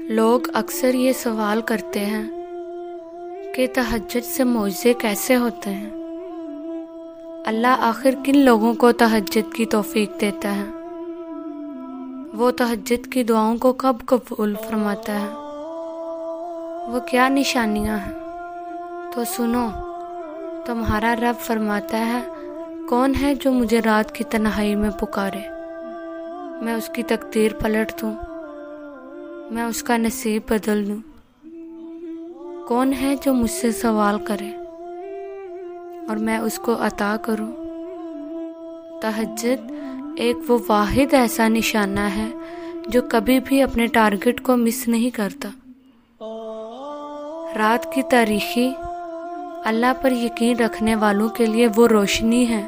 لوگ اکثر یہ سوال کرتے ہیں کہ تہجد سے معجزے کیسے ہوتے ہیں؟ اللہ آخر کن لوگوں کو تہجد کی توفیق دیتا ہے؟ وہ تہجد کی دعاؤں کو کب قبول فرماتا ہے؟ وہ کیا نشانیاں ہیں؟ تو سنو، تمہارا رب فرماتا ہے، کون ہے جو مجھے رات کی تنہائی میں پکارے، میں اس کی تقدیر پلٹ دوں، میں اس کا نصیب بدل دوں۔ کون ہے جو مجھ سے سوال کرے اور میں اس کو عطا کروں۔ تہجد ایک وہ واحد ایسا نشانہ ہے جو کبھی بھی اپنے ٹارگٹ کو مس نہیں کرتا۔ رات کی تاریکی اللہ پر یقین رکھنے والوں کے لیے وہ روشنی ہے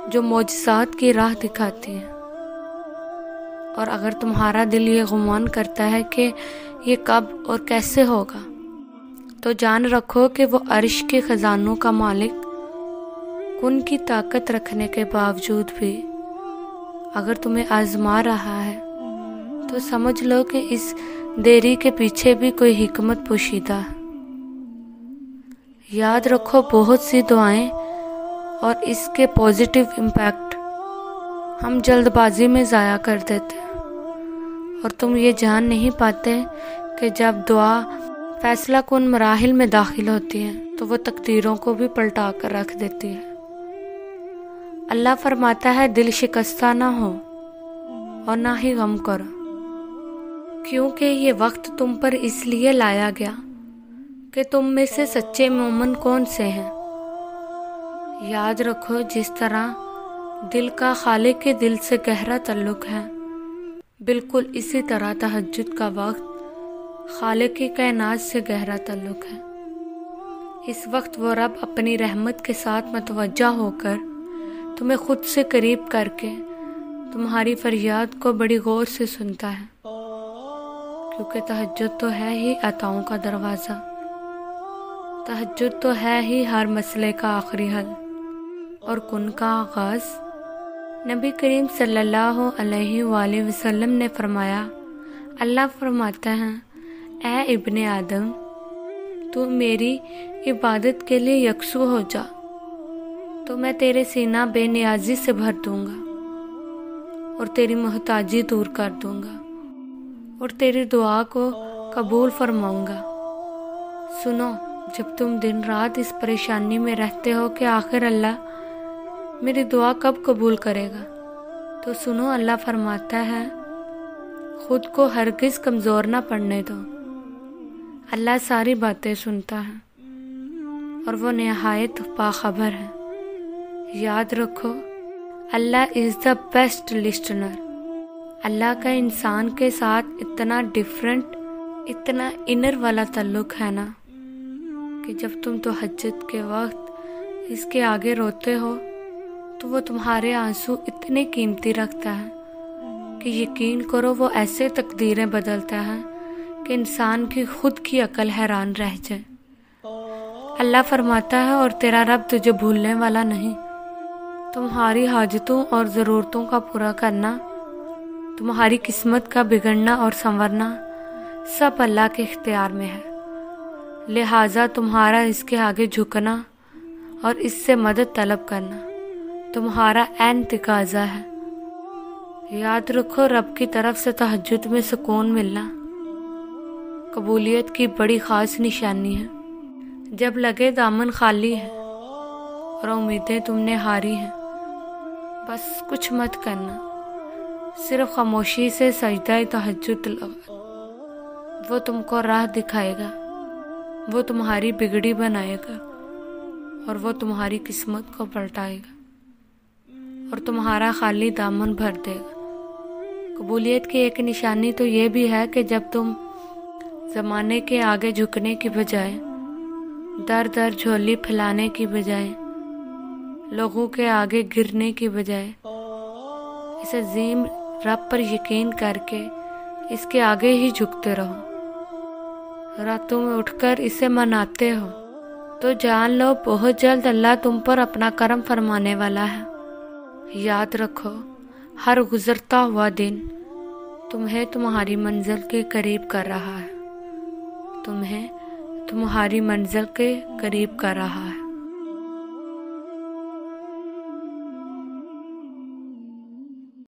جو معجزات کی راہ دکھاتی ہے، اور اگر تمہارا دل یہ گمان کرتا ہے کہ یہ کب اور کیسے ہوگا، تو جان رکھو کہ وہ عرش کے خزانوں کا مالک کن کی طاقت رکھنے کے باوجود بھی اگر تمہیں آزما رہا ہے تو سمجھ لو کہ اس دیری کے پیچھے بھی کوئی حکمت پوشیدہ ہے۔ یاد رکھو، بہت سی دعائیں اور اس کے پازیٹیو امپیکٹ ہم جلد بازی میں ضائع کر دیتے ہیں، اور تم یہ جان نہیں پاتے کہ جب دعا فیصلہ کن مراحل میں داخل ہوتی ہے تو وہ تقدیروں کو بھی پلٹا کر رکھ دیتی ہے۔ اللہ فرماتا ہے، دل شکستہ نہ ہو اور نہ ہی غم کرو، کیونکہ یہ وقت تم پر اس لیے لایا گیا کہ تم میں سے سچے مومن کون سے ہیں۔ یاد رکھو، جس طرح دل کا خالق کے دل سے گہرا تعلق ہے، بالکل اسی طرح تہجد کا وقت خالق کی کائنات سے گہرا تعلق ہے۔ اس وقت وہ رب اپنی رحمت کے ساتھ متوجہ ہو کر تمہیں خود سے قریب کر کے تمہاری فریاد کو بڑی غور سے سنتا ہے، کیونکہ تہجد تو ہے ہی عطاؤں کا دروازہ، تہجد تو ہے ہی ہر مسئلے کا آخری حل اور کن کا آغاز۔ نبی کریم صلی اللہ علیہ وآلہ وسلم نے فرمایا، اللہ فرماتا ہے، اے ابن آدم، تو میری عبادت کے لیے یکسو ہو جا تو میں تیرے سینہ بے نیازی سے بھر دوں گا اور تیری محتاجی دور کر دوں گا اور تیری دعا کو قبول فرماؤں گا۔ سنو، جب تم دن رات اس پریشانی میں رہتے ہو کہ آخر اللہ میری دعا کب قبول کرے گا، تو سنو، اللہ فرماتا ہے، خود کو ہرگز کمزور نہ پڑنے دو، اللہ ساری باتیں سنتا ہے اور وہ نہایت باخبر ہے۔ یاد رکھو، اللہ از دا بیسٹ لسٹنر۔ اللہ کا انسان کے ساتھ اتنا ڈیفرنٹ، اتنا انر والا تعلق ہے نا، کہ جب تم تہجد کے وقت اس کے آگے روتے ہو تو وہ تمہارے آنسو اتنے قیمتی رکھتا ہے کہ یقین کرو وہ ایسے تقدیریں بدلتا ہے کہ انسان کی خود کی عقل حیران رہ جائے۔ اللہ فرماتا ہے، اور تیرا رب تجھے بھولنے والا نہیں، تمہاری حاجتوں اور ضرورتوں کا پورا کرنا، تمہاری قسمت کا بگڑنا اور سنورنا سب اللہ کے اختیار میں ہے، لہٰذا تمہارا اس کے آگے جھکنا اور اس سے مدد طلب کرنا تمہارا عین تقاضا ہے۔ یاد رکھو، رب کی طرف سے تہجد میں سکون ملنا قبولیت کی بڑی خاص نشانی ہے۔ جب لگے دامن خالی ہے اور امیدیں تم نے ہاری ہیں، بس کچھ مت کرنا، صرف خاموشی سے سجدہ تہجد لگا، وہ تم کو راہ دکھائے گا، وہ تمہاری بگڑی بنائے گا اور وہ تمہاری قسمت کو پلٹائے گا اور تمہارا خالی دامن بھر دے گا۔ قبولیت کی ایک نشانی تو یہ بھی ہے کہ جب تم زمانے کے آگے جھکنے کی بجائے، در در جھولی پھیلانے کی بجائے، لوگوں کے آگے گرنے کی بجائے، اس عظیم رب پر یقین کر کے اس کے آگے ہی جھکتے رہو، راتوں میں اٹھ کر اسے مناتے ہو، تو جان لو بہت جلد اللہ تم پر اپنا کرم فرمانے والا ہے۔ یاد رکھو، ہر گزرتا ہوا دن تمہیں تمہاری منزل کے قریب کر رہا ہے، تمہیں تمہاری منزل کے قریب کر رہا ہے۔